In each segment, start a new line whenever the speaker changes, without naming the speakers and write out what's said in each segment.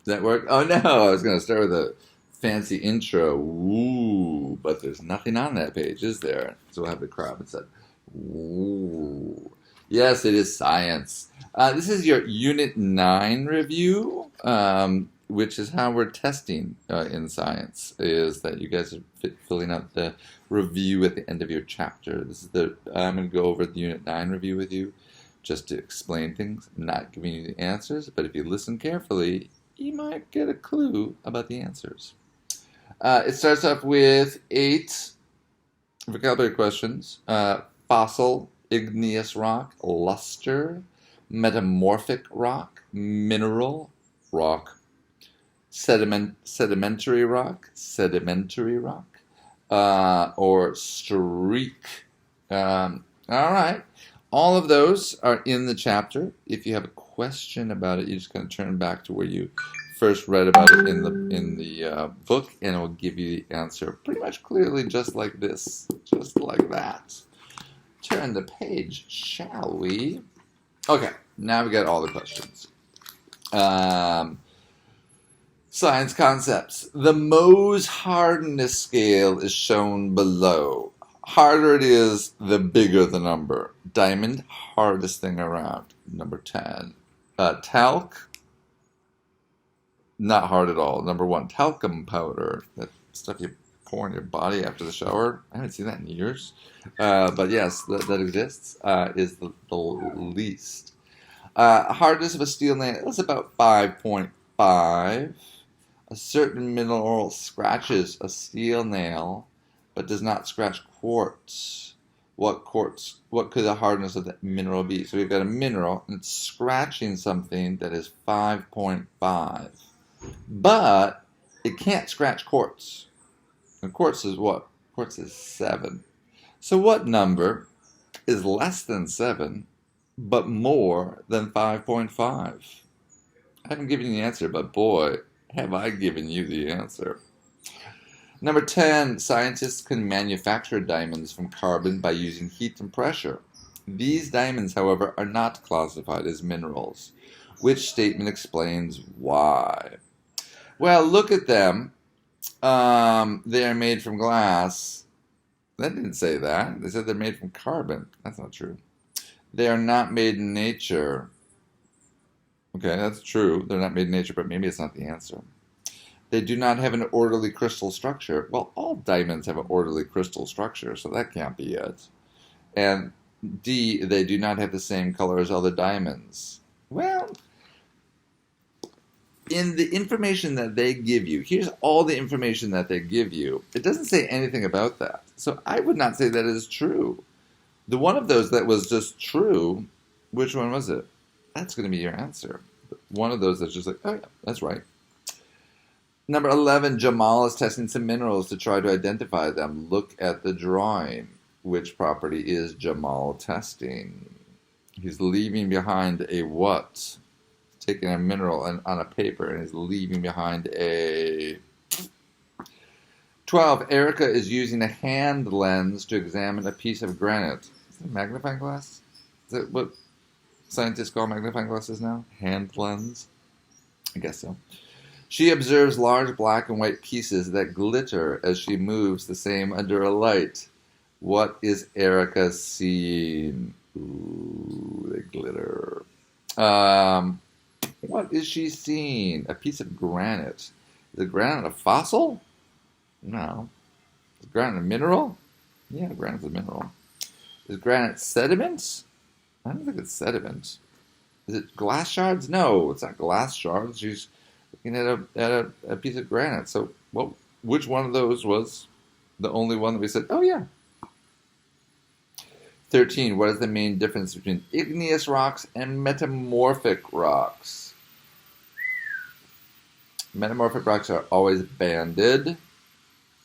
Does that work? Oh no, I was going to start with a fancy intro. Ooh, but there's nothing on that page, is there? So we'll have the crowd instead. Ooh. Yes, it is science. This is your Unit 9 review, which is how we're testing in science, is that you guys are filling out the review at the end of your chapter. I'm going to go over the Unit 9 review with you just to explain things. I'm not giving you the answers, but if you listen carefully, you might get a clue about the answers. It starts off with 8 vocabulary questions. Fossil, igneous rock, luster, metamorphic rock, mineral, rock, sedimentary rock, or streak. All right. All of those are in the chapter. If you have a question about it, you just kind of turn back to where you first read about it in the book, and it will give you the answer pretty much clearly, just like this, just like that. Turn the page, shall we? Okay, now we got all the questions. Science concepts. The Mohs hardness scale is shown below. Harder it is, the bigger the number. Diamond, hardest thing around. Number 10. Talc, not hard at all. Number 1. Talcum powder. That stuff you pour in your body after the shower. I haven't seen that in years. But yes, that exists. Is the least. Hardness of a steel nail is about 5.5. A certain mineral scratches a steel nail, but does not scratch quartz. What could the hardness of the mineral be? So we've got a mineral, and it's scratching something that is 5.5. But it can't scratch quartz. And quartz is what? Quartz is 7. So what number is less than 7, but more than 5.5? I haven't given you the answer, but boy, have I given you the answer. Number 10, scientists can manufacture diamonds from carbon by using heat and pressure. These diamonds, however, are not classified as minerals. Which statement explains why? Well, look at them. They are made from glass. That didn't say that. They said they're made from carbon. That's not true. They are not made in nature. Okay, that's true. They're not made in nature, but maybe it's not the answer. They do not have an orderly crystal structure. Well, all diamonds have an orderly crystal structure, so that can't be it. And D, they do not have the same color as other diamonds. Well, in the information that they give you, here's all the information that they give you. It doesn't say anything about that. So I would not say that is true. The one of those that was just true, which one was it? That's going to be your answer. One of those that's just like, oh yeah, that's right. Number 11, Jamal is testing some minerals to try to identify them. Look at the drawing. Which property is Jamal testing? He's leaving behind a what? Taking a mineral on a paper and he's leaving behind a... 12, Erica is using a hand lens to examine a piece of granite. Is it a magnifying glass? Is that what scientists call magnifying glasses now? Hand lens? I guess so. She observes large black and white pieces that glitter as she moves, the same under a light. What is Erica seeing? Ooh, they glitter. What is she seeing? A piece of granite. Is it granite a fossil? No. Is granite a mineral? Yeah, granite's a mineral. Is granite sediment? I don't think it's sediment. Is it glass shards? No, it's not glass shards. She's looking at a piece of granite. So, well, which one of those was the only one that we said, oh yeah. 13, what is the main difference between igneous rocks and metamorphic rocks? Metamorphic rocks are always banded. I'm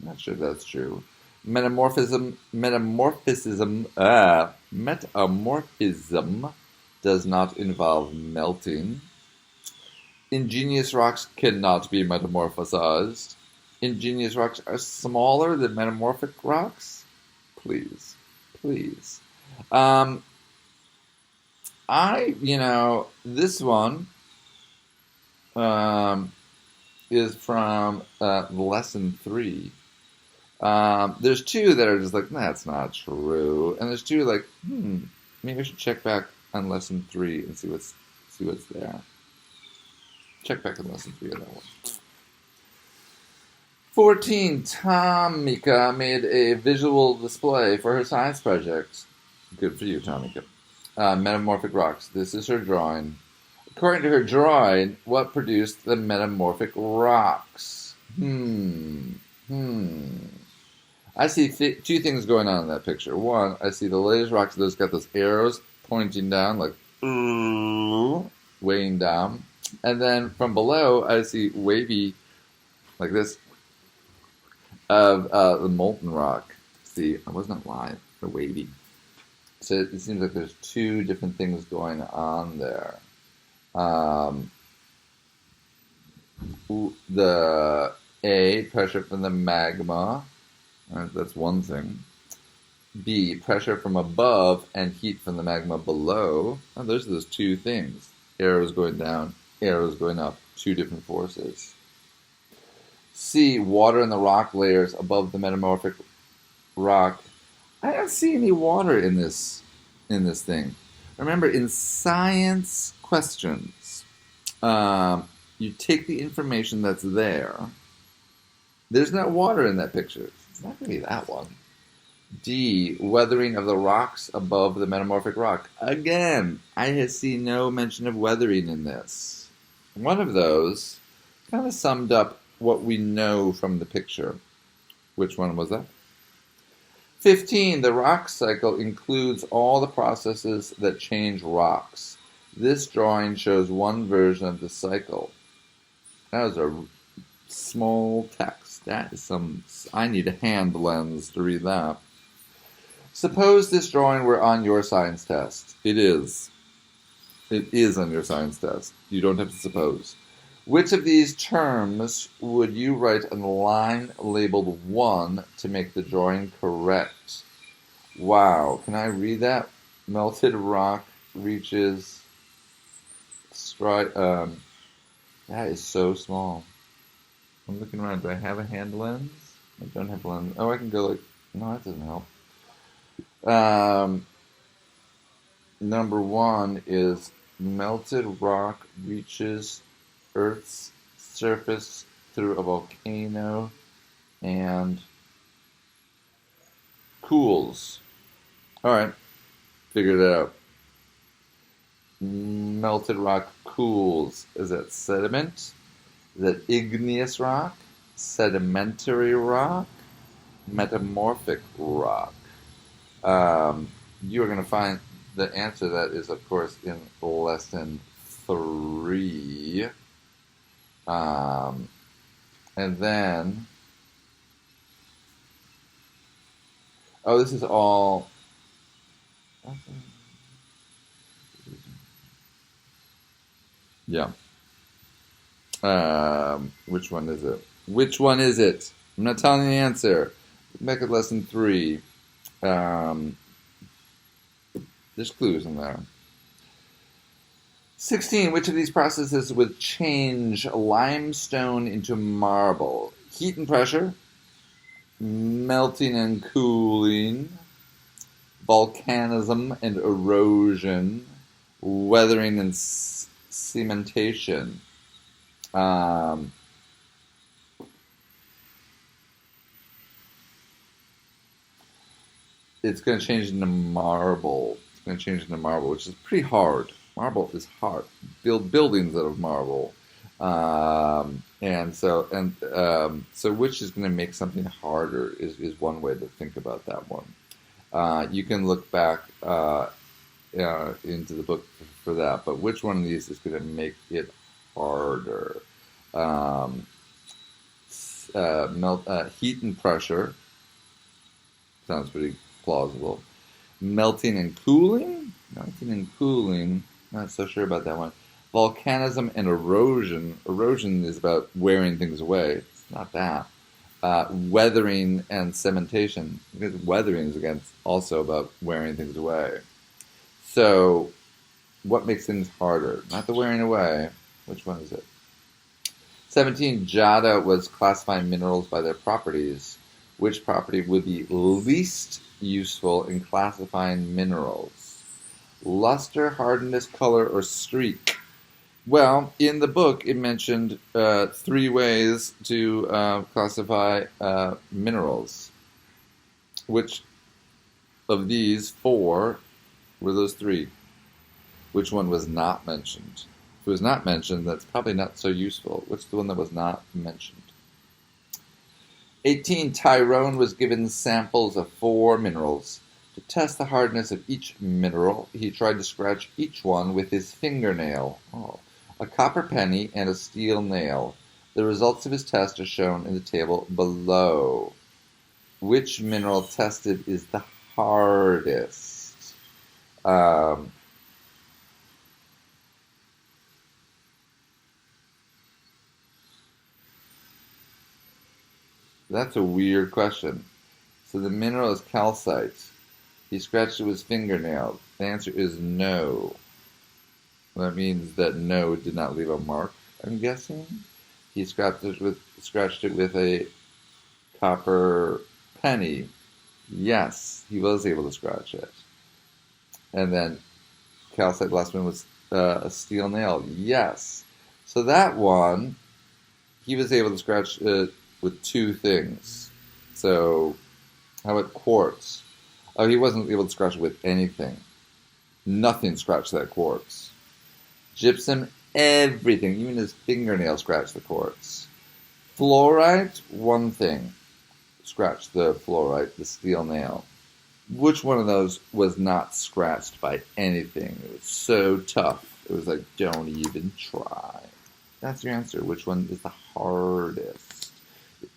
not sure that's true. Metamorphism does not involve melting. Ingenious rocks cannot be metamorphosized. Ingenious rocks are smaller than metamorphic rocks. Please. This one, is from lesson 3. There's two that are just like, nah, that's not true, and there's two like, maybe I should check back on lesson 3 and see what's there. Check back on lesson 3 of that one. 14. Tomika made a visual display for her science project. Good for you, Tomika. Metamorphic rocks. This is her drawing. According to her drawing, what produced the metamorphic rocks? I see two things going on in that picture. One, I see the latest rocks that's got those arrows pointing down, like, weighing down. And then from below, I see wavy, like this, of the molten rock. See, I wasn't live, the wavy. So it seems like there's two different things going on there. The A, pressure from the magma. That's one thing. B, pressure from above and heat from the magma below. Those are those two things. Arrows going down, arrows going up. Two different forces. C, water in the rock layers above the metamorphic rock. I don't see any water in this thing. Remember, in science questions, you take the information that's there. There's no water in that picture. It's not going to be that one. D, weathering of the rocks above the metamorphic rock. Again, I see no mention of weathering in this. One of those kind of summed up what we know from the picture. Which one was that? 15, the rock cycle includes all the processes that change rocks. This drawing shows one version of the cycle. That was a small text. That is I need a hand lens to read that. Suppose this drawing were on your science test. It is. It is on your science test. You don't have to suppose. Which of these terms would you write on the line labeled 1 to make the drawing correct? Wow. Can I read that? Melted rock reaches that is so small. I'm looking around. Do I have a hand lens? I don't have a lens. Oh, I can go like... No, that doesn't help. Number 1 is melted rock reaches Earth's surface through a volcano and cools. Alright, figured it out. Melted rock cools. Is that sediment? Is that igneous rock? Sedimentary rock? Metamorphic rock? You are going to find the answer to that is, of course, in lesson 3. And then, this is all, yeah. Which one is it? Which one is it? I'm not telling you the answer. Back at lesson 3. There's clues in there. 16. Which of these processes would change limestone into marble? Heat and pressure, melting and cooling, volcanism and erosion, weathering and cementation. It's going to change into marble. It's going to change into marble, which is pretty hard. Marble is hard. Build buildings out of marble, so which is going to make something harder is one way to think about that one. You can look back into the book for that, but which one of these is going to make it harder? Heat and pressure sounds pretty plausible. Melting and cooling. Not so sure about that one. Volcanism and erosion. Erosion is about wearing things away. It's not that. Weathering and cementation. Because weathering is, again, also about wearing things away. So, what makes things harder? Not the wearing away. Which one is it? 17. Giada was classifying minerals by their properties. Which property would be least useful in classifying minerals? Luster, hardness, color, or streak? Well, in the book, it mentioned 3 ways to classify minerals. Which of these 4 were those 3? Which one was not mentioned? If it was not mentioned, that's probably not so useful. What's the one that was not mentioned? 18. Tyrone was given samples of 4 minerals. To test the hardness of each mineral, he tried to scratch each one with his fingernail. A copper penny and a steel nail. The results of his test are shown in the table below. Which mineral tested is the hardest? That's a weird question. So the mineral is calcite. He scratched it with his fingernail. The answer is no. That means that no did not leave a mark, I'm guessing. He scratched it with a copper penny. Yes, he was able to scratch it. And then calcite, last one was a steel nail. Yes. So that one, he was able to scratch it with 2 things. So how about quartz? Oh, he wasn't able to scratch it with anything. Nothing scratched that quartz. Gypsum, everything, even his fingernail scratched the quartz. Fluorite, 1 thing. Scratched the fluorite, the steel nail. Which one of those was not scratched by anything? It was so tough. It was like, don't even try. That's your answer. Which one is the hardest?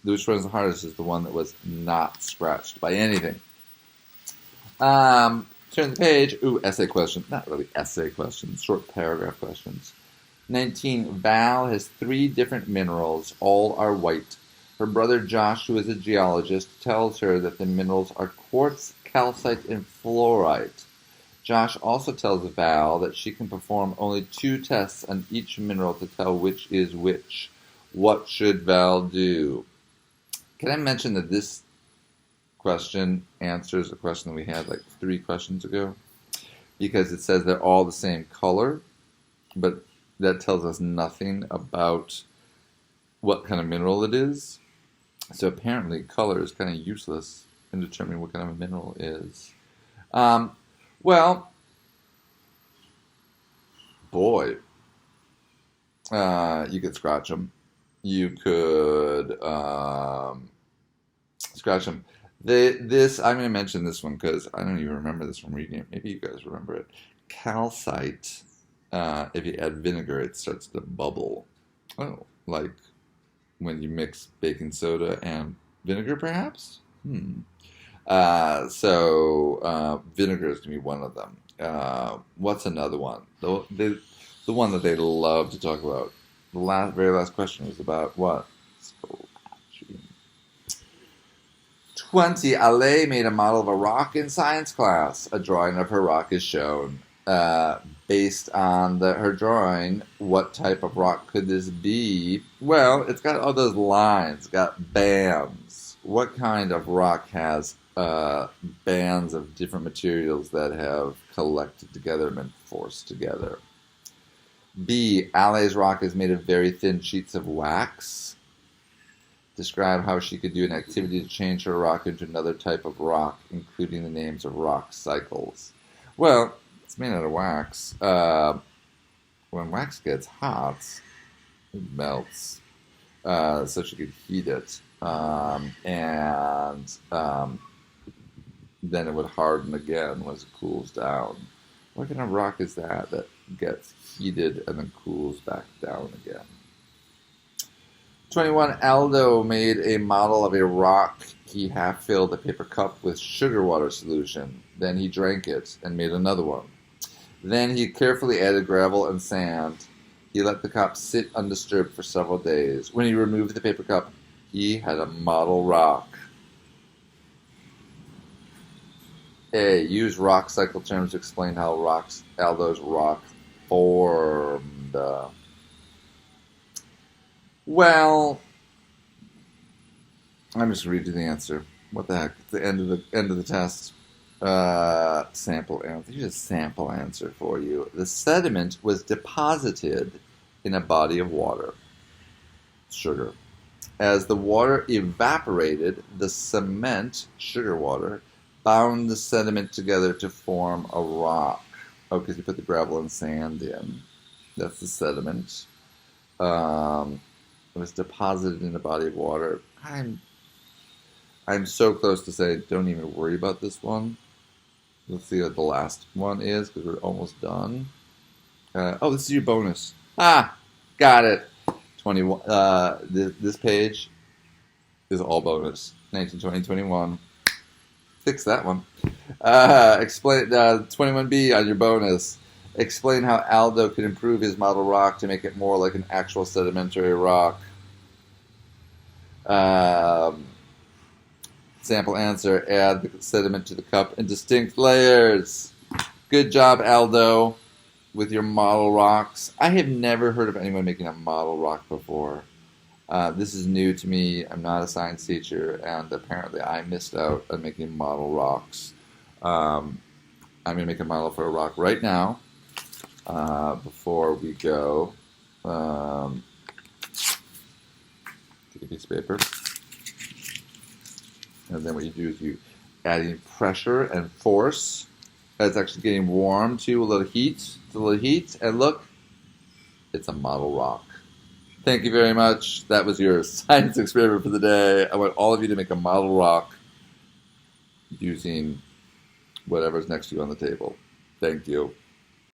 Which one is the hardest is the one that was not scratched by anything. Turn the page. Ooh, essay question. Not really essay questions. Short paragraph questions. 19. Val has 3 different minerals. All are white. Her brother Josh, who is a geologist, tells her that the minerals are quartz, calcite, and fluorite. Josh also tells Val that she can perform only 2 tests on each mineral to tell which is which. What should Val do? Can I mention that this question answers a question that we had like 3 questions ago? Because it says they're all the same color, but that tells us nothing about what kind of mineral it is. So apparently color is kind of useless in determining what kind of a mineral is. Well, boy, you could scratch them. You could scratch them. I'm going to mention this one because I don't even remember this from reading it. Maybe you guys remember it. Calcite, if you add vinegar, it starts to bubble. Oh, like when you mix baking soda and vinegar, perhaps? So vinegar is going to be one of them. What's another one? The one that they love to talk about. The very last question was about what? 20. Ale made a model of a rock in science class. A drawing of her rock is shown. Based on her drawing, what type of rock could this be? Well, it's got all those lines. It's got bands. What kind of rock has bands of different materials that have collected together and been forced together? B. Ale's rock is made of very thin sheets of wax. Describe how she could do an activity to change her rock into another type of rock, including the names of rock cycles. Well, it's made out of wax. When wax gets hot, it melts. So she could heat it. And then it would harden again once it cools down. What kind of rock is that gets heated and then cools back down again? 21. Aldo made a model of a rock. He half filled a paper cup with sugar water solution. Then he drank it and made another one. Then he carefully added gravel and sand. He let the cup sit undisturbed for several days. When he removed the paper cup, he had a model rock. A. Use rock cycle terms to explain how Aldo's rock formed. Well, I'm just reading the answer. What the heck? It's the end of the test. Sample answer. Here's a sample answer for you. The sediment was deposited in a body of water. Sugar. As the water evaporated, the cement, sugar water, bound the sediment together to form a rock. Oh, because you put the gravel and sand in. That's the sediment. It was deposited in a body of water. I'm so close to say don't even worry about this one. Let's see what the last one is because we're almost done. Oh, this is your bonus. Got it. 21. This page is all bonus. 1920-21. Fix that one. Explain 21B on your bonus. Explain how Aldo can improve his model rock to make it more like an actual sedimentary rock. Sample answer, add the sediment to the cup in distinct layers. Good job, Aldo, with your model rocks. I have never heard of anyone making a model rock before. This is new to me. I'm not a science teacher, and apparently I missed out on making model rocks. I'm going to make a model for a rock right now before we go. Take a piece of paper. And then what you do is you add in pressure and force. It's actually getting warm too, a little heat. And look, it's a model rock. Thank you very much. That was your science experiment for the day. I want all of you to make a model rock using whatever's next to you on the table. Thank you.